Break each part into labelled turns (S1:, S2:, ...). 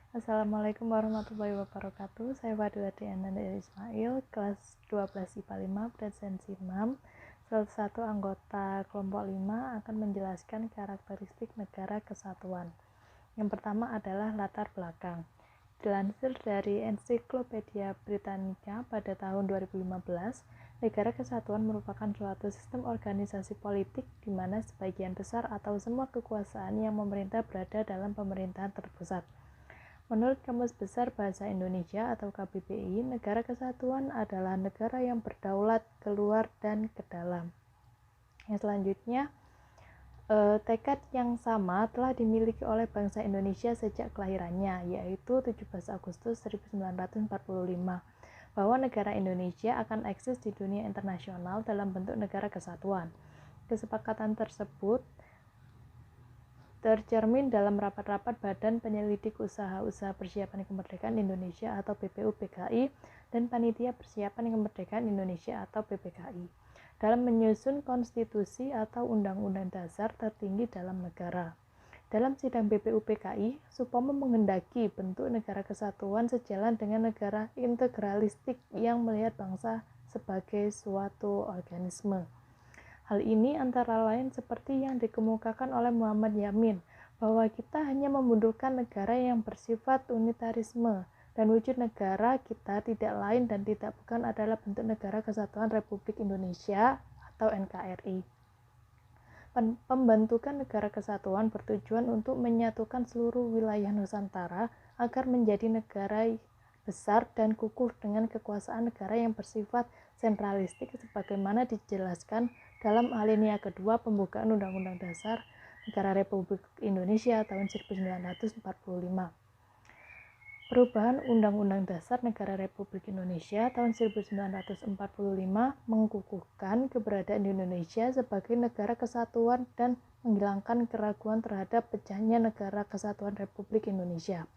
S1: Assalamualaikum warahmatullahi wabarakatuh. Saya Fadilati Ananda Ismail, kelas 12 IPA 5, presensi 6. Salah satu anggota kelompok 5 akan menjelaskan karakteristik negara kesatuan. Yang pertama adalah latar belakang. Dilansir dari Ensiklopedia Britannica pada tahun 2015, negara kesatuan merupakan suatu sistem organisasi politik di mana sebagian besar atau semua kekuasaan yang memerintah berada dalam pemerintahan terpusat. Menurut Kamus Besar Bahasa Indonesia atau KBBI, negara kesatuan adalah negara yang berdaulat keluar dan ke dalam. Yang selanjutnya, tekad yang sama telah dimiliki oleh bangsa Indonesia sejak kelahirannya, yaitu 17 Agustus 1945, bahwa negara Indonesia akan eksis di dunia internasional dalam bentuk negara kesatuan. Kesepakatan tersebut tercermin dalam rapat-rapat Badan Penyelidik Usaha-Usaha Persiapan Kemerdekaan Indonesia atau BPUPKI dan Panitia Persiapan Kemerdekaan Indonesia atau PPKI dalam menyusun konstitusi atau undang-undang dasar tertinggi dalam negara. Dalam sidang BPUPKI, Supomo menghendaki bentuk negara kesatuan sejalan dengan negara integralistik yang melihat bangsa sebagai suatu organisme. Hal ini antara lain seperti yang dikemukakan oleh Muhammad Yamin, bahwa kita hanya membutuhkan negara yang bersifat unitarisme, dan wujud negara kita tidak lain dan tidak bukan adalah bentuk negara kesatuan Republik Indonesia atau NKRI. Pembentukan negara kesatuan bertujuan untuk menyatukan seluruh wilayah Nusantara agar menjadi negara besar dan kukuh dengan kekuasaan negara yang bersifat sentralistik sebagaimana dijelaskan dalam alinea kedua pembukaan Undang-Undang Dasar Negara Republik Indonesia tahun 1945. Perubahan Undang-Undang Dasar Negara Republik Indonesia tahun 1945 mengukuhkan keberadaan Indonesia sebagai negara kesatuan dan menghilangkan keraguan terhadap pecahnya negara kesatuan Republik Indonesia.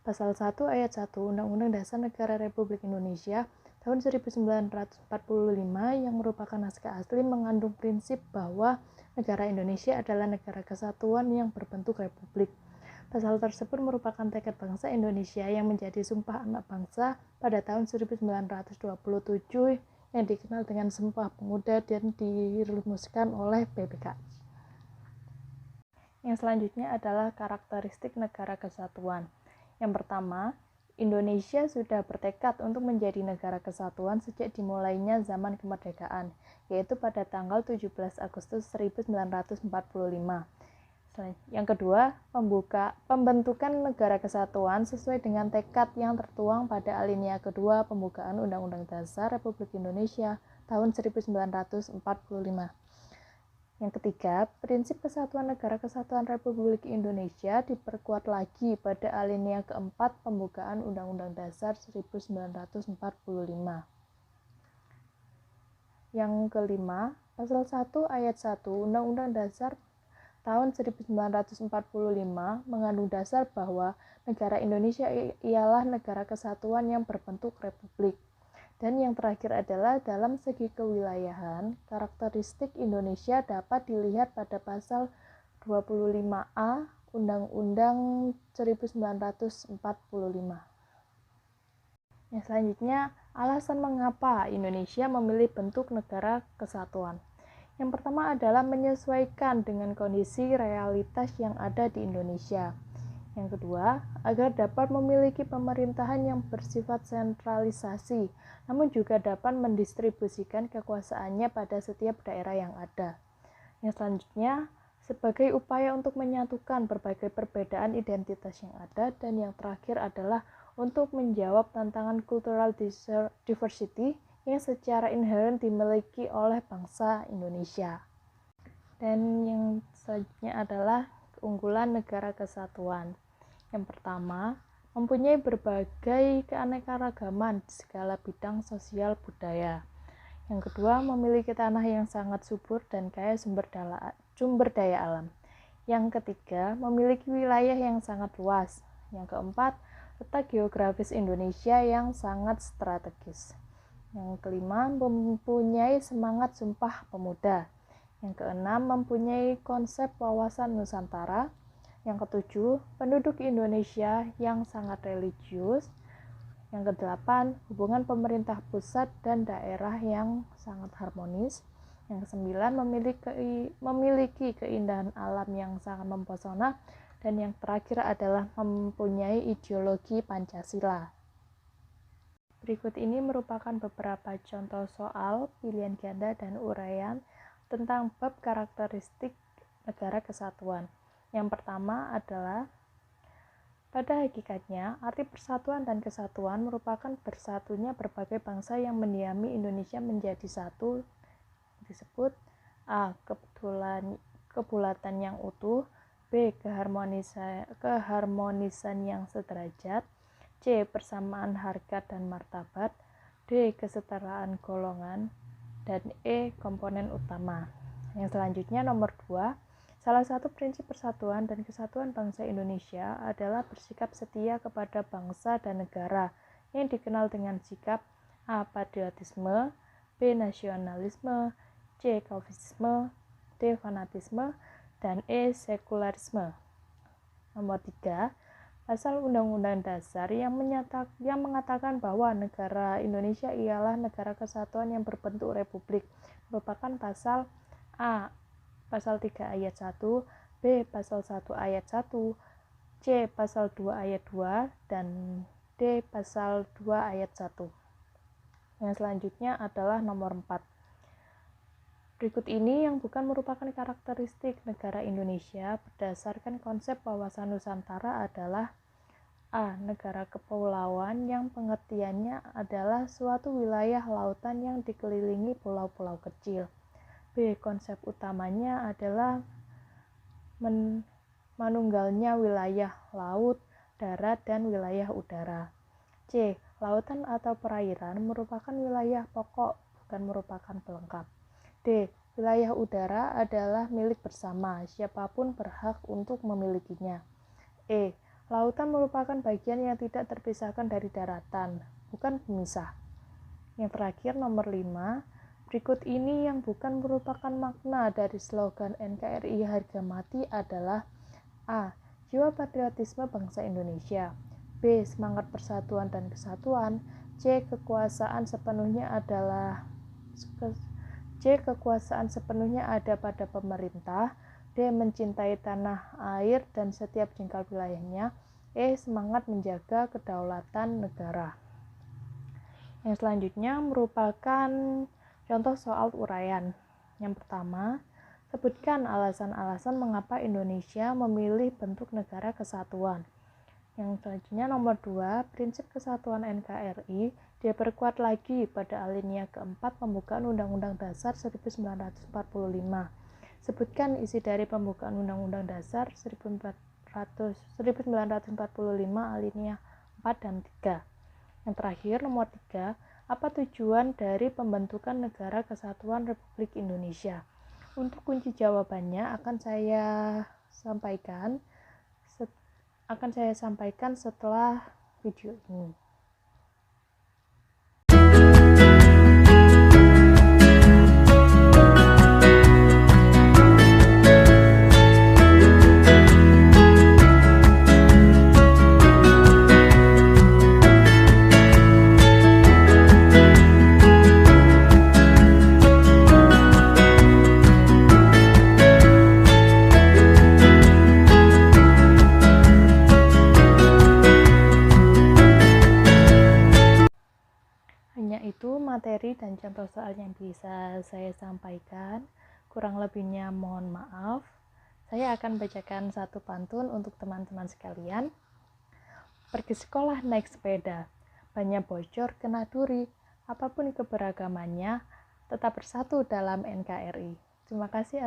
S1: Pasal 1 ayat 1 Undang-Undang Dasar Negara Republik Indonesia tahun 1945 yang merupakan naskah asli mengandung prinsip bahwa negara Indonesia adalah negara kesatuan yang berbentuk republik. Pasal tersebut merupakan tekad bangsa Indonesia yang menjadi Sumpah Anak Bangsa pada tahun 1927 yang dikenal dengan Sumpah Pemuda dan dirumuskan oleh PPKI. Yang selanjutnya adalah karakteristik negara kesatuan. Yang pertama, Indonesia sudah bertekad untuk menjadi negara kesatuan sejak dimulainya zaman kemerdekaan, yaitu pada tanggal 17 Agustus 1945. Yang kedua, pembentukan negara kesatuan sesuai dengan tekad yang tertuang pada alinea kedua pembukaan Undang-Undang Dasar Republik Indonesia tahun 1945. Yang ketiga, prinsip kesatuan negara kesatuan Republik Indonesia diperkuat lagi pada alinea keempat pembukaan Undang-Undang Dasar 1945. Yang kelima, pasal 1 ayat 1 Undang-Undang Dasar tahun 1945 mengandung dasar bahwa negara Indonesia ialah negara kesatuan yang berbentuk republik. Dan yang terakhir adalah dalam segi kewilayahan, karakteristik Indonesia dapat dilihat pada pasal 25A Undang-Undang 1945. Yang selanjutnya, alasan mengapa Indonesia memilih bentuk negara kesatuan. Yang pertama adalah menyesuaikan dengan kondisi realitas yang ada di Indonesia. Yang kedua, agar dapat memiliki pemerintahan yang bersifat sentralisasi, namun juga dapat mendistribusikan kekuasaannya pada setiap daerah yang ada. Yang selanjutnya, sebagai upaya untuk menyatukan berbagai perbedaan identitas yang ada. Dan yang terakhir adalah untuk menjawab tantangan cultural diversity yang secara inherent dimiliki oleh bangsa Indonesia. Dan yang selanjutnya adalah keunggulan negara kesatuan. Yang pertama, mempunyai berbagai keanekaragaman di segala bidang sosial budaya. Yang kedua, memiliki tanah yang sangat subur dan kaya sumber daya alam. Yang ketiga, memiliki wilayah yang sangat luas. Yang keempat, letak geografis Indonesia yang sangat strategis. Yang kelima, mempunyai semangat Sumpah Pemuda. Yang keenam, mempunyai konsep wawasan Nusantara. Yang ketujuh, penduduk Indonesia yang sangat religius. Yang kedelapan, hubungan pemerintah pusat dan daerah yang sangat harmonis. Yang kesembilan, memiliki keindahan alam yang sangat mempesona. Dan yang terakhir adalah mempunyai ideologi Pancasila. Berikut ini merupakan beberapa contoh soal pilihan ganda dan uraian tentang bab karakteristik negara kesatuan. Yang pertama adalah, pada hakikatnya, arti persatuan dan kesatuan merupakan bersatunya berbagai bangsa yang mendiami Indonesia menjadi satu. Disebut A. Kebulatan yang utuh, B. Keharmonisan yang sederajat, C. Persamaan harkat dan martabat, D. Kesetaraan golongan, dan E. Komponen utama. Yang selanjutnya nomor 2, salah satu prinsip persatuan dan kesatuan bangsa Indonesia adalah bersikap setia kepada bangsa dan negara yang dikenal dengan sikap A. Patriotisme, B. Nasionalisme, C. Kauvisme, D. Fanatisme, dan E. Sekularisme. Nomor 3, pasal Undang-Undang Dasar yang mengatakan bahwa negara Indonesia ialah negara kesatuan yang berbentuk republik merupakan pasal A. Pasal 3 ayat 1, B. Pasal 1 ayat 1, C. Pasal 2 ayat 2, dan D. Pasal 2 ayat 1. Yang selanjutnya adalah nomor 4. Berikut ini yang bukan merupakan karakteristik negara Indonesia berdasarkan konsep wawasan Nusantara adalah A. Negara kepulauan yang pengertiannya adalah suatu wilayah lautan yang dikelilingi pulau-pulau kecil. B. Konsep utamanya adalah manunggalnya wilayah laut, darat, dan wilayah udara. C. Lautan atau perairan merupakan wilayah pokok, bukan merupakan pelengkap. D. Wilayah udara adalah milik bersama, siapapun berhak untuk memilikinya. E. Lautan merupakan bagian yang tidak terpisahkan dari daratan, bukan pemisah. Yang terakhir nomor 5, berikut ini yang bukan merupakan makna dari slogan NKRI harga mati adalah A. Jiwa patriotisme bangsa Indonesia, B. Semangat persatuan dan kesatuan, C. Kekuasaan sepenuhnya ada pada pemerintah, D. Mencintai tanah air dan setiap jengkal wilayahnya, E. Semangat menjaga kedaulatan negara. Yang selanjutnya merupakan contoh soal uraian. Yang pertama, sebutkan alasan-alasan mengapa Indonesia memilih bentuk negara kesatuan. Yang selanjutnya nomor 2, prinsip kesatuan NKRI diperkuat lagi pada alinea keempat pembukaan Undang-Undang Dasar 1945. Sebutkan isi dari pembukaan Undang-Undang Dasar 1945 alinea 4 dan 3. Yang terakhir nomor 3, apa tujuan dari pembentukan Negara Kesatuan Republik Indonesia? Untuk kunci jawabannya akan saya sampaikan setelah video ini. Itu materi dan contoh soal yang bisa saya sampaikan. Kurang lebihnya mohon maaf. Saya akan bacakan satu pantun untuk teman-teman sekalian. Pergi sekolah naik sepeda, bannya bocor kena duri, apapun keberagamannya, tetap bersatu dalam NKRI. Terima kasih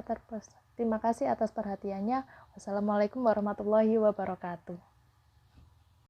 S1: atas perhatiannya. Wassalamualaikum warahmatullahi wabarakatuh.